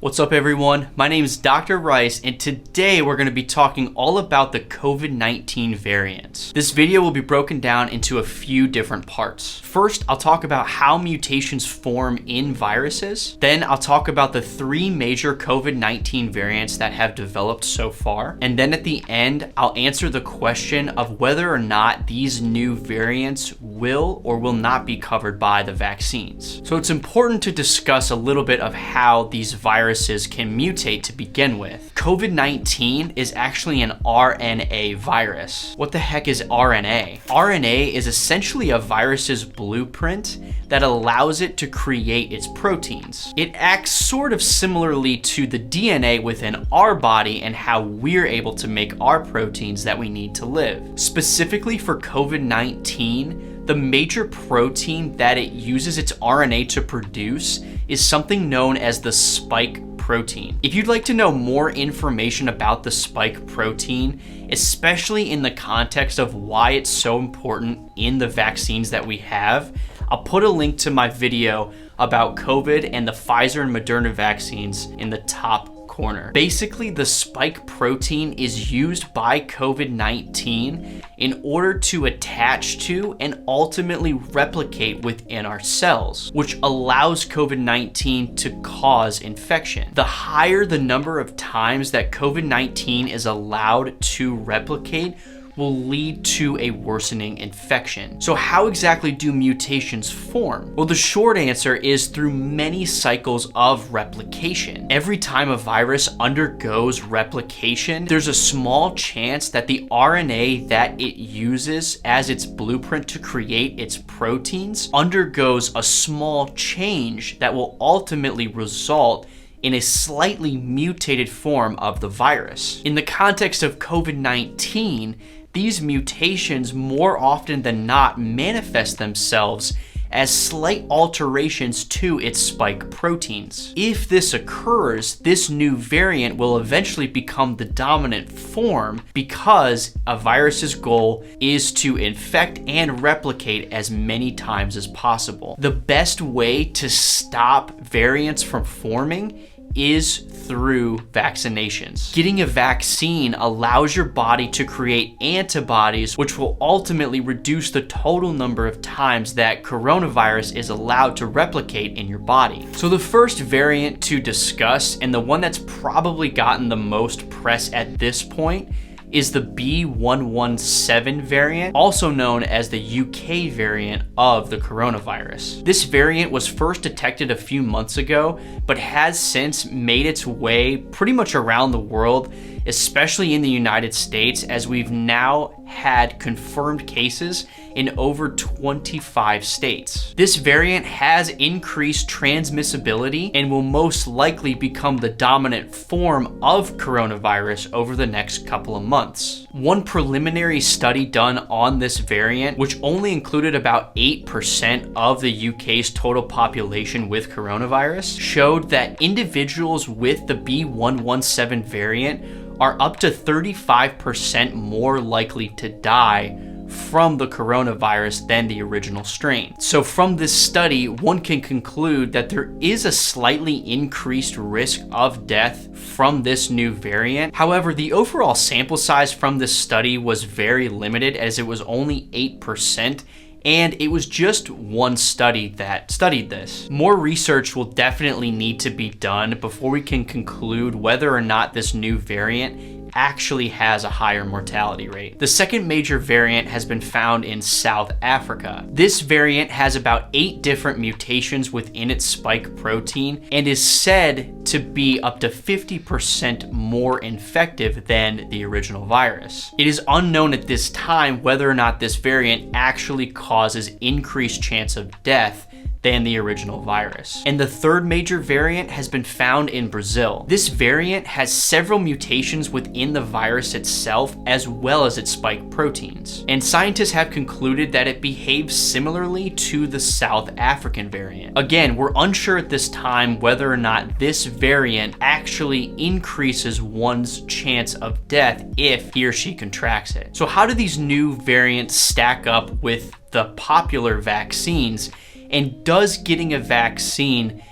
What's up everyone? My name is Dr. Rice and today we're going to be talking all about the COVID-19 variants. This video will be broken down into a few different parts. First, I'll talk about how mutations form in viruses. Then I'll talk about the three major COVID-19 variants that have developed so far. And then at the end, I'll answer the question of whether or not these new variants will or will not be covered by the vaccines. So it's important to discuss a little bit of how these viruses can mutate to begin with. COVID-19 is actually an RNA virus. What the heck is RNA? RNA is essentially a virus's blueprint that allows it to create its proteins. It acts sort of similarly to the DNA within our body and how we're able to make our proteins that we need to live. Specifically for COVID-19, the major protein that it uses its RNA to produce is something known as the spike protein. If you'd like to know more information about the spike protein, especially in the context of why it's so important in the vaccines that we have, I'll put a link to my video about COVID and the Pfizer and Moderna vaccines in the top corner. Basically, the spike protein is used by COVID-19 in order to attach to and ultimately replicate within our cells, which allows COVID-19 to cause infection. The higher the number of times that COVID-19 is allowed to replicate will lead to a worsening infection. So how exactly do mutations form? Well, the short answer is through many cycles of replication. Every time a virus undergoes replication, there's a small chance that the RNA that it uses as its blueprint to create its proteins undergoes a small change that will ultimately result in a slightly mutated form of the virus. In the context of COVID-19, these mutations more often than not manifest themselves as slight alterations to its spike proteins. If this occurs, this new variant will eventually become the dominant form because a virus's goal is to infect and replicate as many times as possible. The best way to stop variants from forming is through vaccinations. Getting a vaccine allows your body to create antibodies, which will ultimately reduce the total number of times that coronavirus is allowed to replicate in your body. So the first variant to discuss, and the one that's probably gotten the most press at this point, is the B.1.1.7 variant, also known as the UK variant of the coronavirus. This variant was first detected a few months ago, but has since made its way pretty much around the world, especially in the United States, as we've now had confirmed cases in over 25 states. This variant has increased transmissibility and will most likely become the dominant form of coronavirus over the next couple of months. One preliminary study done on this variant, which only included about 8% of the UK's total population with coronavirus, showed that individuals with the B.1.1.7 variant are up to 35% more likely to die from the coronavirus than the original strain. So from this study, one can conclude that there is a slightly increased risk of death from this new variant. However, the overall sample size from this study was very limited, as it was only 8%. And it was just one study that studied this. More research will definitely need to be done before we can conclude whether or not this new variant actually has a higher mortality rate. The second major variant has been found in South Africa. This variant has about 8 different mutations within its spike protein and is said to be up to 50% more infective than the original virus. It is unknown at this time whether or not this variant actually causes increased chance of death than the original virus. And the third major variant has been found in Brazil. This variant has several mutations within the virus itself as well as its spike proteins. And scientists have concluded that it behaves similarly to the South African variant. Again, we're unsure at this time whether or not this variant actually increases one's chance of death if he or she contracts it. So how do these new variants stack up with the popular vaccines? And does getting a vaccine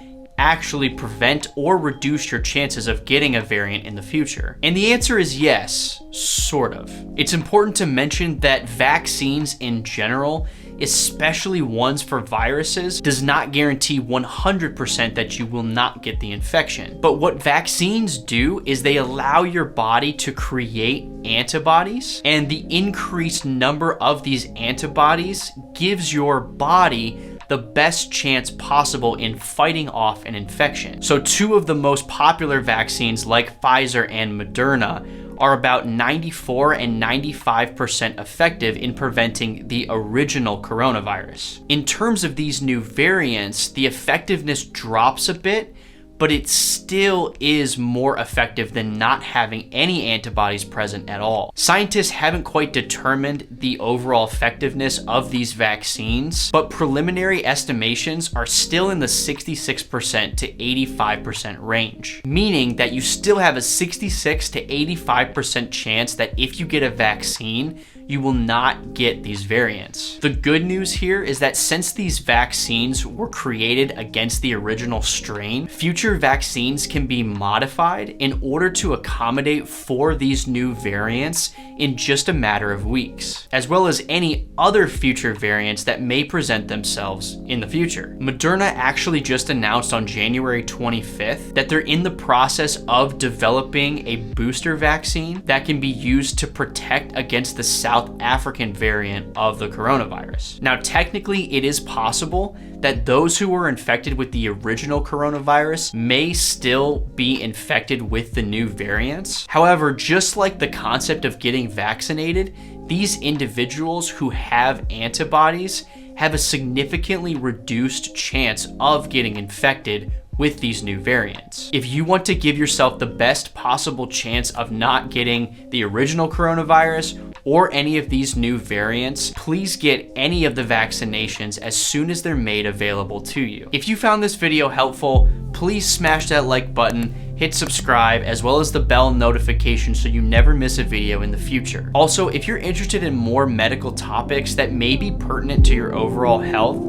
actually prevent or reduce your chances of getting a variant in the future? And the answer is yes, sort of. It's important to mention that vaccines in general, especially ones for viruses, does not guarantee 100% that you will not get the infection. But what vaccines do is they allow your body to create antibodies, and the increased number of these antibodies gives your body the best chance possible in fighting off an infection. So two of the most popular vaccines, like Pfizer and Moderna, are about 94 and 95% effective in preventing the original coronavirus. In terms of these new variants, the effectiveness drops a bit, but it still is more effective than not having any antibodies present at all. Scientists haven't quite determined the overall effectiveness of these vaccines, but preliminary estimations are still in the 66% to 85% range, meaning that you still have a 66 to 85% chance that if you get a vaccine, you will not get these variants. The good news here is that since these vaccines were created against the original strain, future vaccines can be modified in order to accommodate for these new variants in just a matter of weeks, as well as any other future variants that may present themselves in the future. Moderna actually just announced on January 25th that they're in the process of developing a booster vaccine that can be used to protect against the South African variant of the coronavirus. Now, technically, it is possible that those who were infected with the original coronavirus may still be infected with the new variants. However, just like the concept of getting vaccinated, these individuals who have antibodies have a significantly reduced chance of getting infected with these new variants. If you want to give yourself the best possible chance of not getting the original coronavirus or any of these new variants, please get any of the vaccinations as soon as they're made available to you. If you found this video helpful, please smash that like button, hit subscribe, as well as the bell notification so you never miss a video in the future. Also, if you're interested in more medical topics that may be pertinent to your overall health,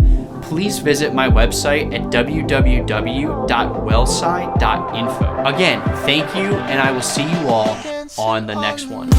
please visit my website at www.wellsci.info. Again, thank you, and I will see you all on the next one.